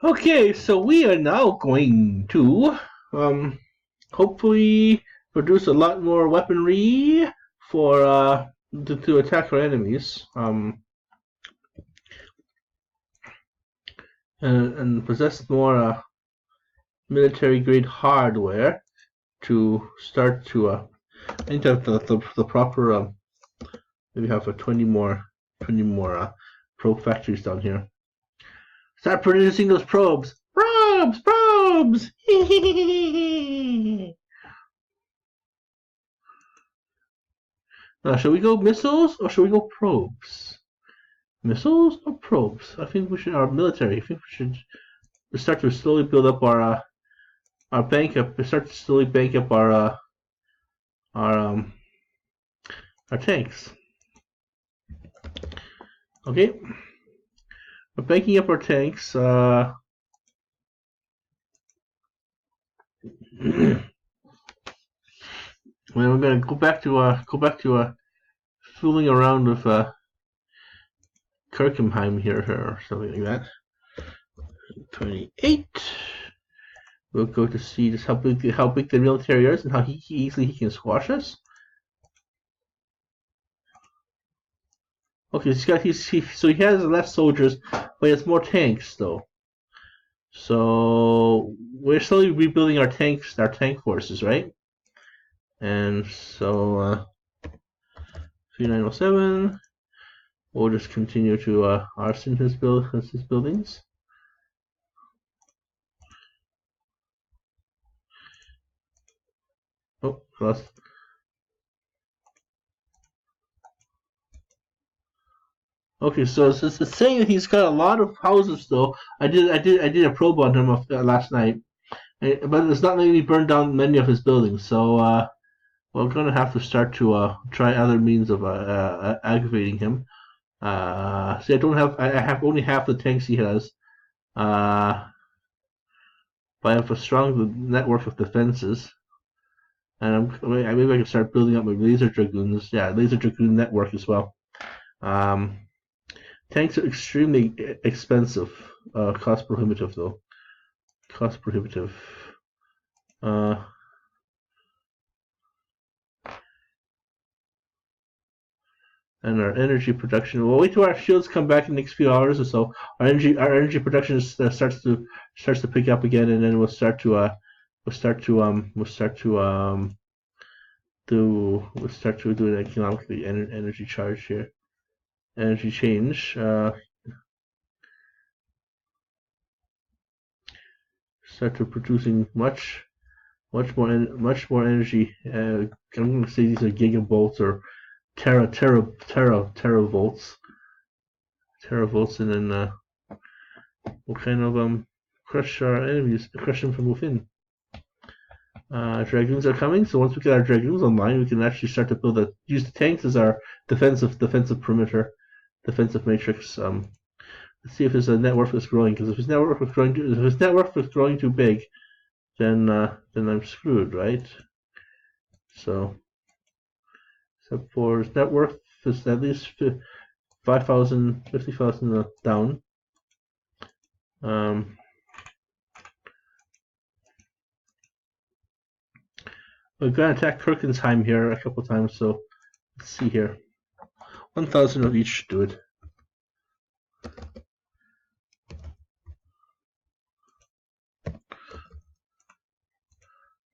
Okay, so we are now going to hopefully produce a lot more weaponry for to attack our enemies. And possess more military grade hardware to start to I need to have the proper maybe have 20 more probe factories down here. Start producing those probes. Probes. Now, should we go missiles or should we go probes? Missiles or probes? I think we should. Our military. I think we should start to slowly build up our bank up. Start to slowly bank up our tanks. Okay, we're banking up our tanks. We're gonna go back to fooling around with Kirkenheim here or something like that. 28. We'll go to see just how big the military is and how easily he can squash us. Okay, so he has less soldiers, but he has more tanks though. So we're slowly rebuilding our tank forces, right? And so 3907. We'll just continue to arson his buildings. Oh, lost. Okay, so it's saying that he's got a lot of houses though. I did a probe on him last night, but it's not letting me burn down many of his buildings. So we're gonna have to start to try other means of aggravating him. See, I have only half the tanks he has. But I have a strong network of defenses, and maybe I can start building up my laser dragoons. Yeah, laser dragoon network as well. Tanks are extremely expensive, cost prohibitive though. Cost prohibitive. And our energy production. We'll wait till our shields come back in the next few hours or so. Our energy production starts to pick up again, and then we'll start to do an economically energy charge here. Energy change. Start to producing much more energy. I'm going to say these are gigavolts or teravolts, and then we'll kind of crush our enemies, crush them from within. Dragoons are coming, so once we get our dragoons online, we can actually start to use the tanks as our defensive perimeter, defensive matrix. Let's see if his net worth is growing, because if his net worth is growing too big, then I'm screwed, right? So, except for his net worth is at least 5,000, 50,000 down. We're going to attack Kirkensheim here a couple times, so let's see here. 1,000 of each should do it.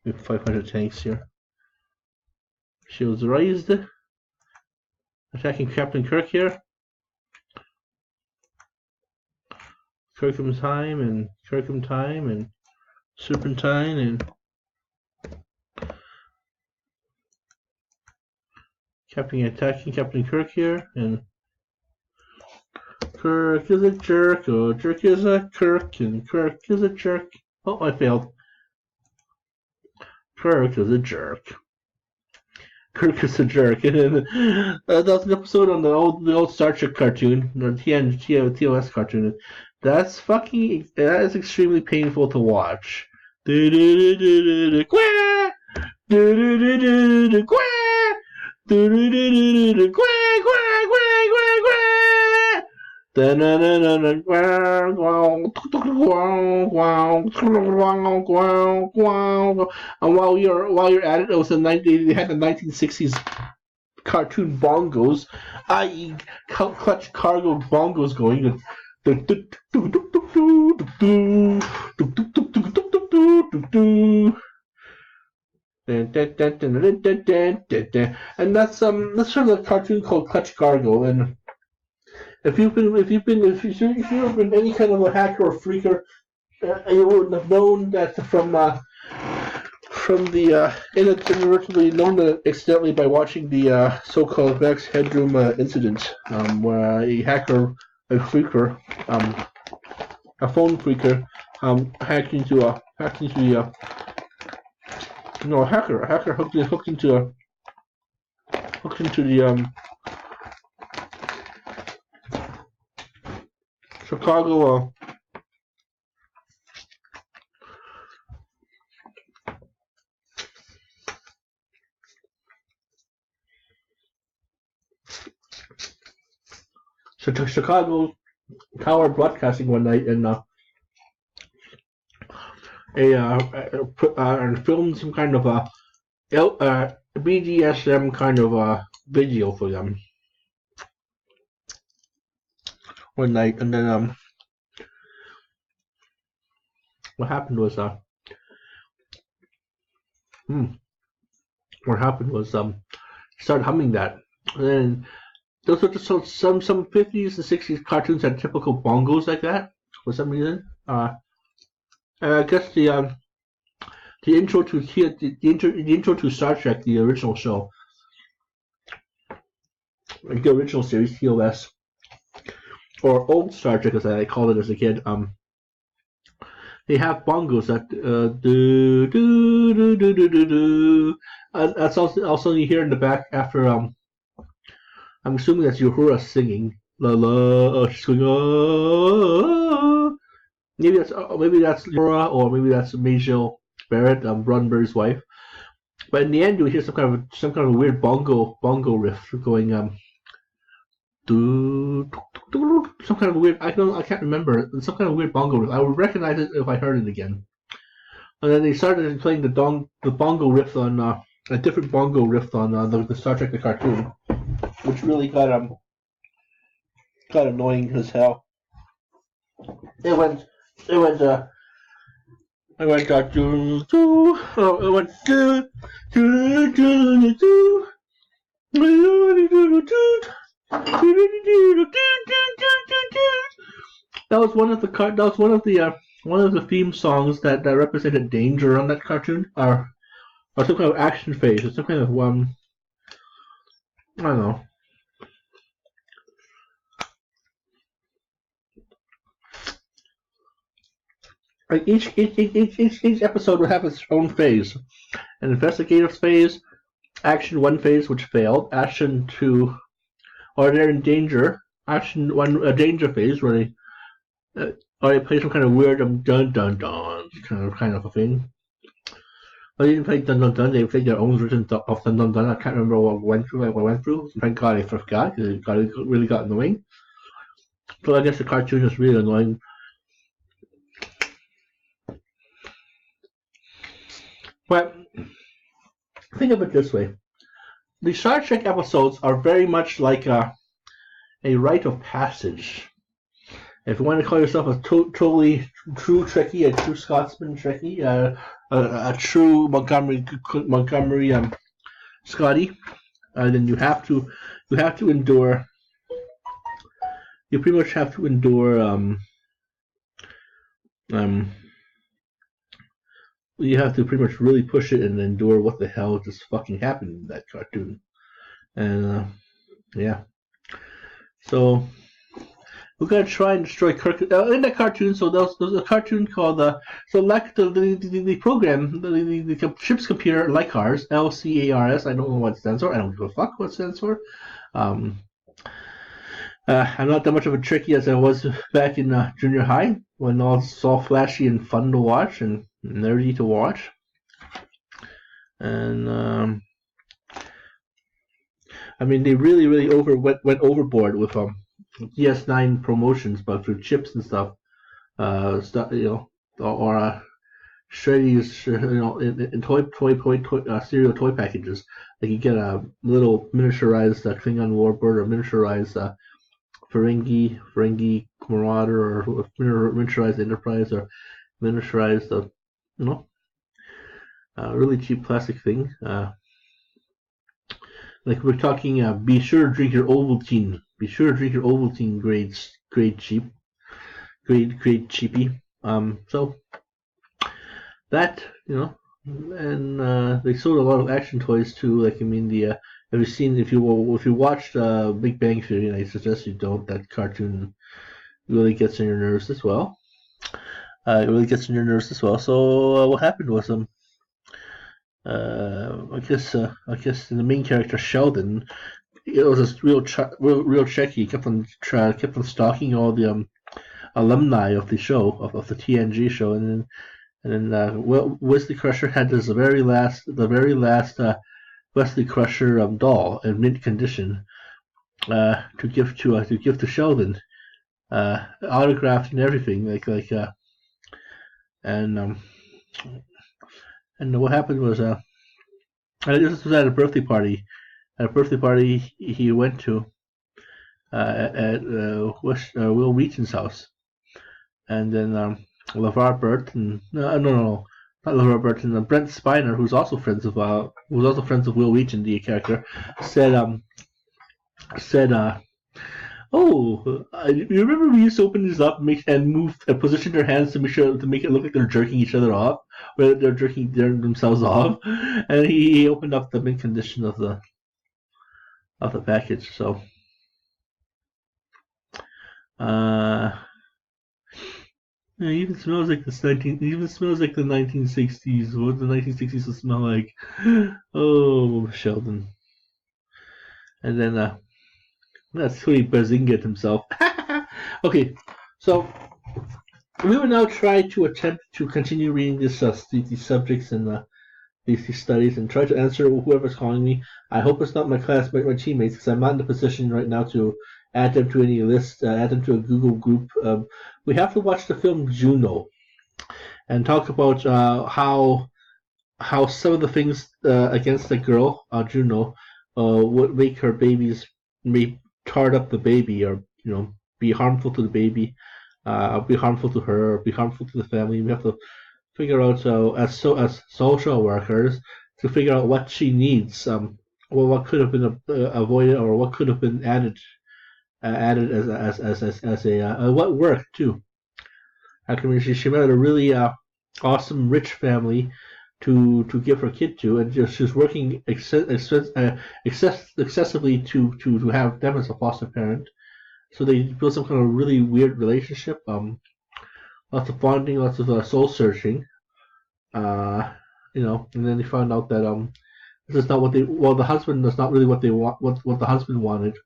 We have 500 tanks here. Shields raised. Attacking Captain Kirk here. Kirkensheim and Serpentine and attacking Captain Kirk here, and Kirk is a jerk, oh jerk is a Kirk, and Kirk is a jerk. Oh, I failed. Kirk is a jerk. Kirk is a jerk. And then, that was an episode on the old Star Trek cartoon, the TOS cartoon. That is extremely painful to watch. And while you're at it, it was they had the 1960s cartoon bongos, i.e., clutch cargo bongos going. And that's from a cartoon called Clutch Cargo. And if you've been any kind of a hacker or freaker, you wouldn't have known that from the inadvertently known that accidentally by watching the so-called Max Headroom incident, where a hacker, a freaker, a phone freaker, hacked into the no, a hacker hooked into the Chicago Chicago Tower Broadcasting one night and filmed some kind of BDSM kind of video for them one night, and then what happened was started humming that, and then those were just some 50s and 60s cartoons had typical bongos like that for some reason. And I guess the intro to Star Trek, the original show, like the original series TOS, or old Star Trek as I called it as a kid, they have bongos that do do do do do do do. That's also you hear in the back after I'm assuming that's Uhura singing la la. She's going oh. Maybe that's Uhura, or maybe that's Majel Barrett, Roddenberry's wife. But in the end, you hear some kind of weird bongo riff going some kind of weird. I can't remember. Some kind of weird bongo riff. I would recognize it if I heard it again. And then they started playing the bongo riff on a different bongo riff on the Star Trek the cartoon, which really got annoying as hell. It went do do. It went do do do do. That was one of the theme songs that represented danger on that cartoon, or some kind of action phase, or some kind of I don't know. Like each episode would have its own phase: an investigative phase, action 1 phase, which failed, action 2, or they're in danger, action 1, a danger phase where they play some kind of weird dun dun dun kind of a thing. But they didn't play dun dun dun. They played their own version of dun dun dun. I can't remember what went through. Thank God I forgot, because it really got annoying. So I guess the cartoon is really annoying. But think of it this way: the Star Trek episodes are very much like a rite of passage. If you want to call yourself a totally true Trekkie, a true Scotsman Trekkie, a true Montgomery Scotty, then you have to endure. You pretty much have to endure. You have to pretty much really push it and endure what the hell just fucking happened in that cartoon. And yeah, so we're gonna try and destroy Kirk in that cartoon. So there was a cartoon called like the program, the ship's computer, like ours, LCARS. I don't know what it stands for. I don't give a fuck what it stands for. I'm not that much of a Trekkie as I was back in junior high, when all was all flashy and fun to watch and nerdy to watch. And I mean, they really went overboard with DS9 promotions, but through chips and stuff, or Shreddies, in cereal toy packages. Like you get a little miniaturized Klingon warbird or miniaturized Ferengi Marauder or miniaturized Enterprise or miniaturized, you know, really cheap plastic thing. Like we're talking, be sure to drink your Ovaltine. Be sure to drink your Ovaltine grade cheapy. So that, and they sold a lot of action toys too. Like have you seen, if you watched Big Bang Theory, and I suggest you don't, that cartoon really gets on your nerves as well. It really gets on your nerves as well. So what happened was I guess the main character Sheldon, it was a real checky. He kept on stalking all the alumni of the show, of the TNG show, and then Wesley Crusher had the very last Wesley Crusher doll in mint condition to give to Sheldon, autographed and everything, and what happened was this was at a birthday party. At a birthday party he went to at Will Wheaton's house, and then LeVar Burton, no, not LeVar Burton, Brent Spiner, who's also friends of Will Wheaton, the character, said, "Oh, you remember we used to open this up and move and position their hands to make it look like they're jerking each other off, where they're jerking themselves off." And he opened up the mint condition of the package. So, it even smells like It even smells like the 1960s. What the 1960s will smell like? Oh, Sheldon. And then that's who he bazingaed himself. Okay, so we will now try to attempt to continue reading these subjects and these studies and try to answer whoever's calling me. I hope it's not my classmate, my teammates, because I'm not in a position right now to add them to any list, add them to a Google group. We have to watch the film Juno and talk about how some of the things against the girl Juno would make her babies may tart up the baby, or be harmful to the baby, be harmful to her, or be harmful to the family. We have to figure out as social workers to figure out what she needs. What could have been avoided, or what could have been added as a what worked too. She met a really awesome rich family to give her kid to, and she's working excessively to have them as a foster parent. So they build some kind of really weird relationship. Lots of bonding, lots of soul searching. And then they found out that this is not what the husband is not really what they want, what the husband wanted.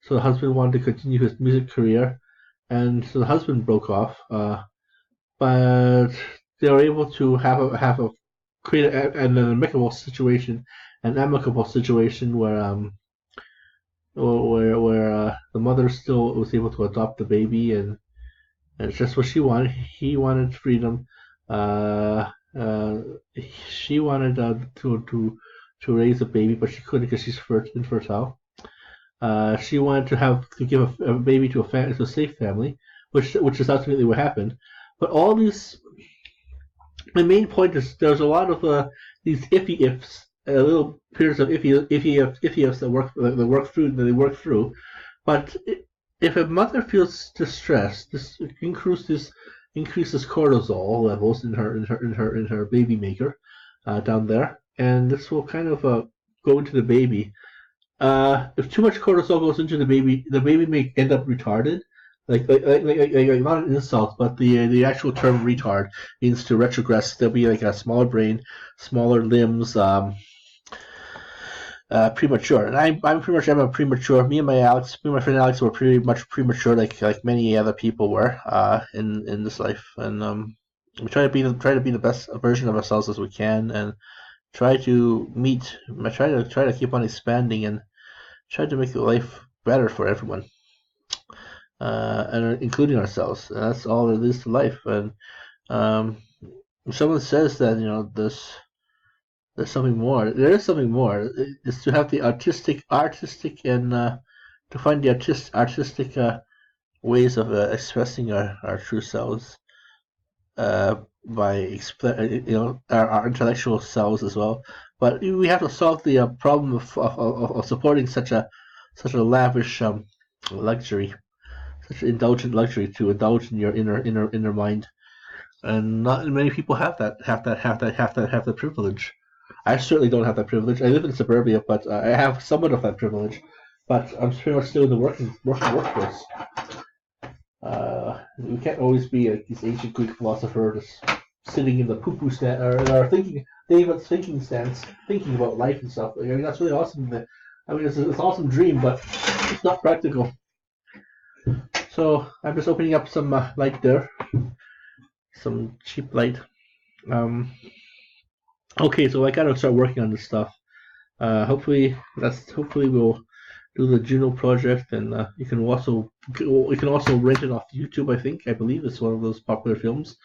So the husband wanted to continue his music career, and so the husband broke off. But they were able to create an amicable situation, where the mother still was able to adopt the baby, and it's just what she wanted. He wanted freedom. She wanted to raise a baby, but she couldn't because she's infertile. She wanted to give a baby to a safe family, which is ultimately what happened. But all these, the main point is there's a lot of these iffy ifs, little periods of iffy ifs that they work through. But if a mother feels distressed, this increases cortisol levels in her baby maker down there, and this will kind of go into the baby. If too much cortisol goes into the baby may end up retarded. Like not an insult, but the actual term retard means to retrogress. There'll be like a smaller brain, smaller limbs, premature. And I'm pretty much a premature. Me and my friend Alex were pretty much premature, like many other people were in this life. And we try to be the best version of ourselves as we can, and try to keep on expanding and try to make the life better for everyone. and including ourselves. And that's all there is to life. And um, if someone says that there's something more. There is something more. It's to have the artistic, and to find the artistic ways of expressing our true selves by our intellectual selves as well. But we have to solve the problem of supporting such a lavish luxury, such an indulgent luxury to indulge in your inner mind. And not many people have that privilege. I certainly don't have that privilege. I live in suburbia, but I have somewhat of that privilege. But I'm pretty much still in the working workforce. We can't always be like this ancient Greek philosopher just sitting in the poo-poo stand or thinking David's thinking stance, thinking about life and stuff. I mean, that's really awesome. It's an awesome dream, but it's not practical. So I'm just opening up some light there, some cheap light. Okay, so I gotta start working on this stuff. Hopefully we'll do the Juno project, and you can also rent it off YouTube. I believe it's one of those popular films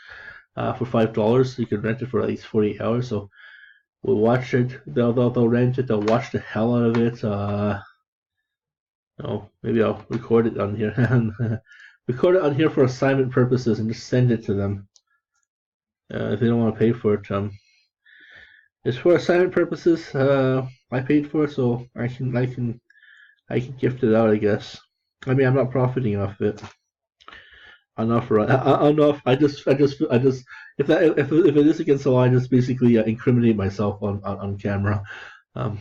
for $5. You can rent it for at least 48 hours. So we'll watch it. They'll rent it. They'll watch the hell out of it. Maybe I'll record it on here and record it on here for assignment purposes and just send it to them if they don't want to pay for it. It's for assignment purposes. I paid for it, so I can gift it out, I guess. I mean, I'm not profiting off it. Enough. I just if it is against the law, I just basically incriminate myself on camera. But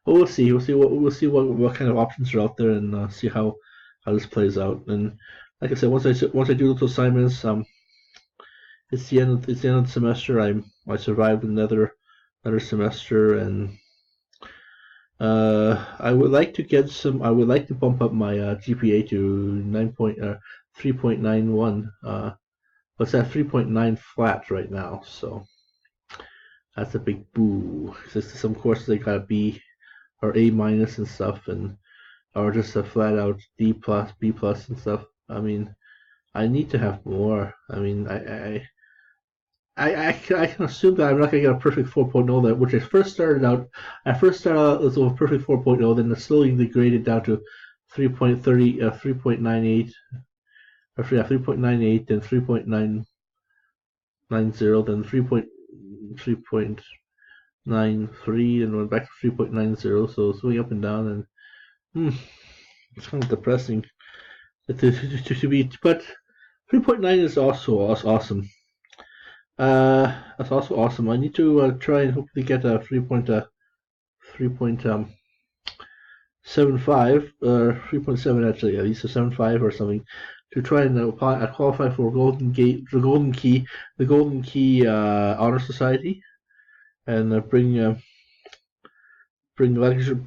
we'll see. We'll see what kind of options are out there, and see how this plays out. And like I said, once I do those assignments, it's the end of the semester. I survived another semester, and I would like to bump up my GPA to 3.91. But it's at 3.9 flat right now, so that's a big boo. Because some courses I got a B or A minus and stuff, or just a flat out D plus, B plus and stuff. I mean, I need to have more. I mean, I can assume that I'm not going to get a perfect 4.0 there, which I first started out as a perfect 4.0, then it slowly degraded down to 3.30, 3.98, or 3.98, then 3.990, then 3.93, and went back to 3.90. So it's going up and down, and it's kind of depressing to be. But 3.9 is also awesome. That's also awesome. I need to try and hopefully get a 3.75 or 3.7 actually, at least a 7.5 or something, to try and qualify for Golden Key Honor Society, and bring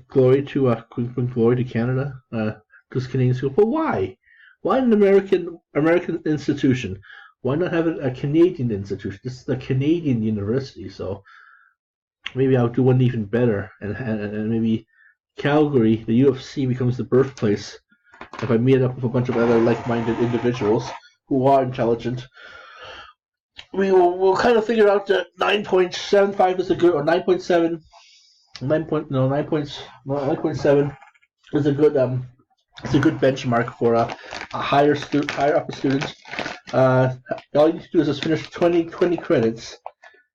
glory to Canada. Because Canadians go, but why? Why an American institution? Why not have a Canadian institution? This is a Canadian university, so maybe I'll do one even better, and maybe Calgary, the UFC, becomes the birthplace if I meet up with a bunch of other like-minded individuals who are intelligent. We'll kind of figure out that 9.75 is a good, or 9.7, 9.7 is a good it's a good benchmark for a higher upper student. All you need to do is just finish 20 credits.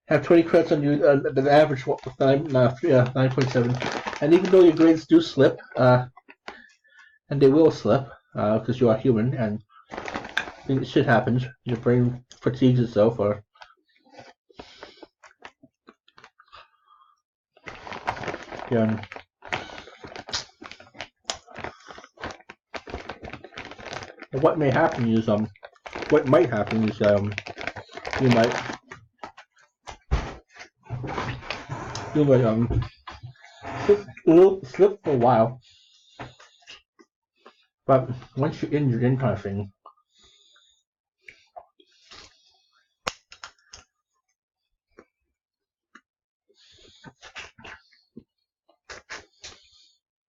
Have 20 credits on you, the average 9.7. And even though your grades do slip, and they will slip, because you are human, and shit happens. Your brain fatigues itself, or yeah. What might happen is you might slip for a while, but once you're in kind of thing.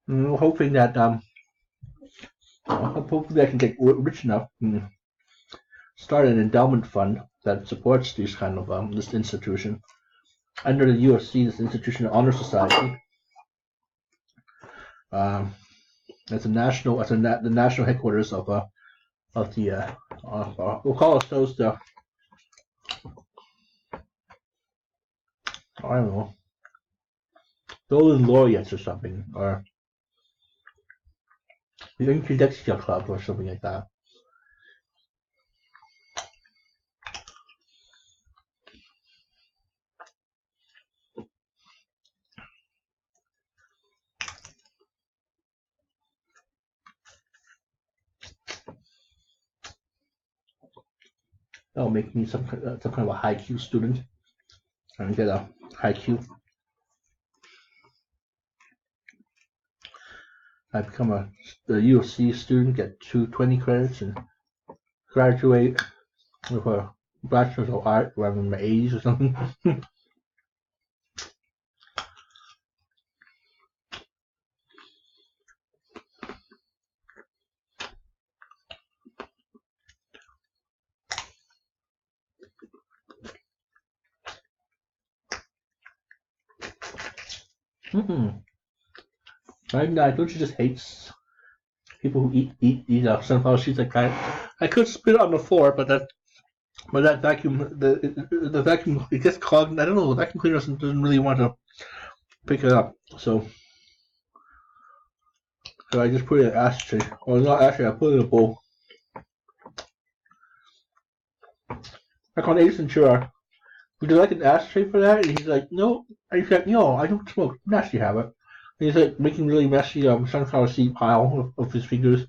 I'm hoping that hopefully I can get rich enough and start an endowment fund that supports these kind of this institution under the UFC, this Institutional Honor Society. It's a national, the national headquarters of the we'll call ourselves the, I don't know, Golden Laureates or something, or the Interdexia Club or something like that. That'll make me some kind of a high Q student and get a high Q. I become a UFC student, get 220 credits, and graduate with a bachelor's of art around in my 80s or something. Don't you just hate people who eat sunflower seeds like that? I could spit it on the floor, but that vacuum, the vacuum, it gets clogged. I don't know. The vacuum cleaner doesn't really want to pick it up, so I just put it in an ashtray, or not ashtray. I put it in a bowl. Like on Ace Ventura, would you like an ashtray for that? And he's like, no. And he's like, no, I don't smoke. Nasty have it. And he's like making really messy sunflower seed pile of his fingers.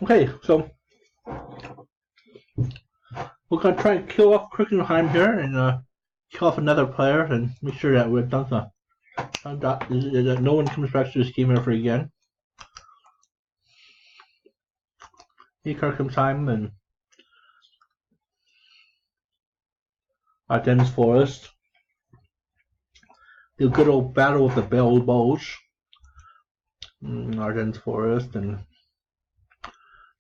Okay, so we're gonna try and kill off Crickenheim here and kill off another player and make sure that we're done. That no one comes back to this game ever again. Crickenheim and Ardennes Forest. The good old battle of the Bows. Ardennes Forest and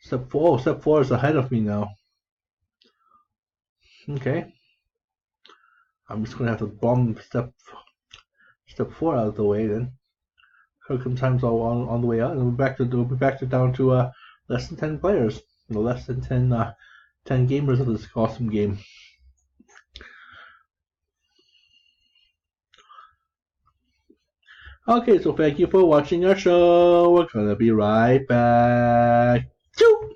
Step 4 is ahead of me now. Okay. I'm just gonna have to bomb step 4 out of the way then. Time's all on the way out, and we'll be back to down to less than 10 players. Less than 10 gamers of this awesome game. Okay, so thank you for watching our show. We're gonna be right back. Choo!